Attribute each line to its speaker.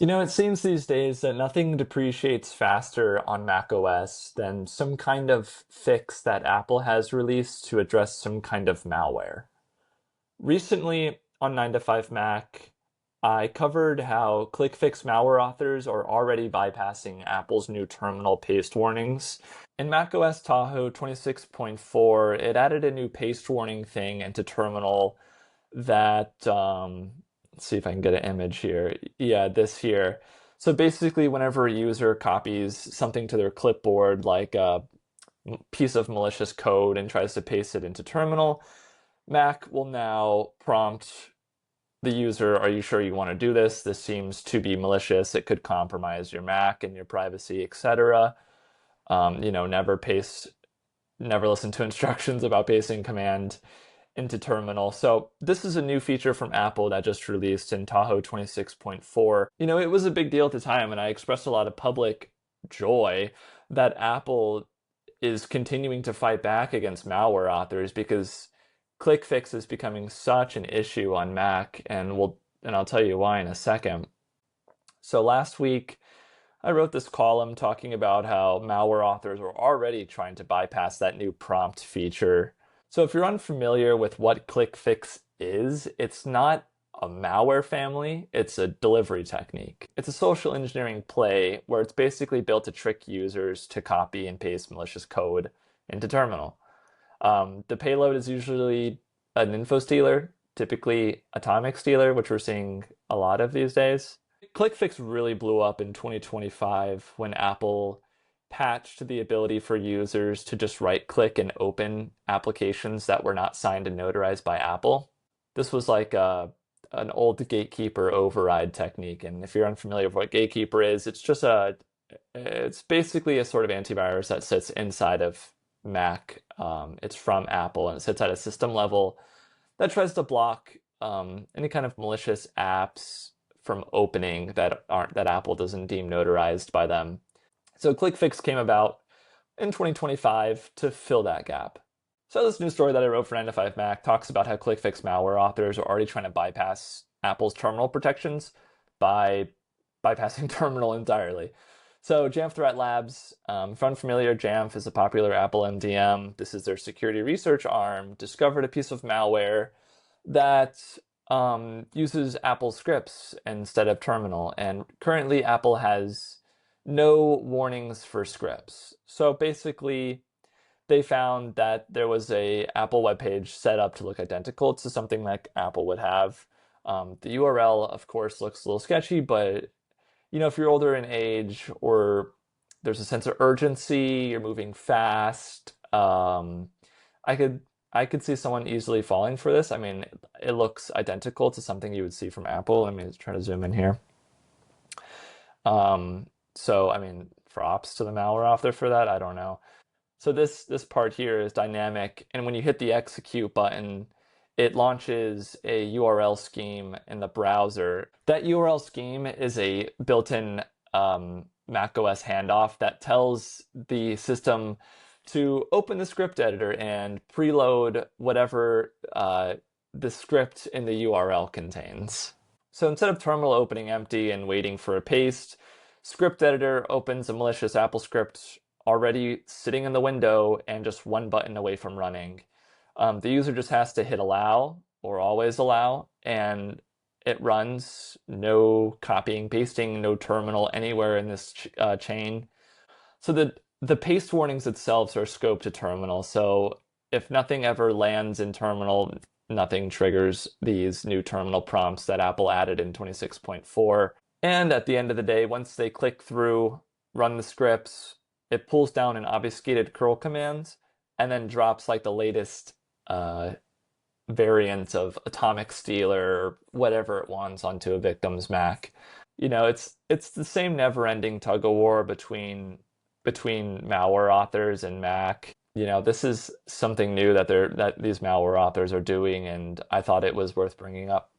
Speaker 1: It seems these days that nothing depreciates faster on macOS than some kind of fix that Apple has released to address some kind of malware. Recently on 9 to 5 Mac, I covered how ClickFix malware authors are already bypassing Apple's new terminal paste warnings. In macOS Tahoe 26.4, it added a new paste warning thing into terminal that let's see if I can get an image here. Yeah, this here. So basically, whenever a user copies something to their clipboard, like a piece of malicious code, and tries to paste it into terminal, Mac will now prompt the user, are you sure you want to do this? This seems to be malicious. It could compromise your Mac and your privacy, etc. Never listen to instructions about pasting command into terminal. So this is a new feature from Apple that just released in Tahoe 26.4. It was a big deal at the time, and I expressed a lot of public joy that Apple is continuing to fight back against malware authors because ClickFix is becoming such an issue on Mac, and I'll tell you why in a second. So last week, I wrote this column talking about how malware authors are already trying to bypass that new prompt feature. So if you're unfamiliar with what ClickFix is, it's not a malware family, it's a delivery technique. It's a social engineering play where it's basically built to trick users to copy and paste malicious code into terminal. The payload is usually an info stealer, typically atomic stealer, which we're seeing a lot of these days. ClickFix really blew up in 2025 when Apple patched the ability for users to just right click and open applications that were not signed and notarized by Apple. This was like an old gatekeeper override technique. And if you're unfamiliar with what gatekeeper is, it's basically a sort of antivirus that sits inside of Mac. It's from Apple and it sits at a system level that tries to block any kind of malicious apps from opening that Apple doesn't deem notarized by them. So ClickFix came about in 2025 to fill that gap. So this new story that I wrote for 9 to 5 Mac talks about how ClickFix malware authors are already trying to bypass Apple's terminal protections by bypassing terminal entirely. So Jamf Threat Labs, if unfamiliar, Jamf is a popular Apple MDM. This is their security research arm, discovered a piece of malware that uses Apple scripts instead of terminal. And currently Apple has no warnings for scripts. So basically, they found that there was a Apple webpage set up to look identical to something like Apple would have. The URL, of course, looks a little sketchy, but if you're older in age or there's a sense of urgency, you're moving fast, I could I could see someone easily falling for this. I mean, it looks identical to something you would see from Apple. Let me try to zoom in here. So I mean, props to the malware author for that. I don't know. So this part here is dynamic, and when you hit the execute button, it launches a URL scheme in the browser. That URL scheme is a built-in macOS handoff that tells the system to open the script editor and preload whatever the script in the URL contains. So instead of terminal opening empty and waiting for a paste, script editor opens a malicious Apple script already sitting in the window and just one button away from running. The user just has to hit allow or always allow, and it runs. No copying, pasting, no terminal anywhere in this chain. So the paste warnings themselves are scoped to terminal. So if nothing ever lands in terminal, nothing triggers these new terminal prompts that Apple added in 26.4. And at the end of the day, once they click through, run the scripts, it pulls down an obfuscated curl command and then drops like the latest variant of atomic stealer or whatever it wants onto a victim's Mac. It's the same never-ending tug-of-war between malware authors and Mac. This is something new that these malware authors are doing, and I thought it was worth bringing up.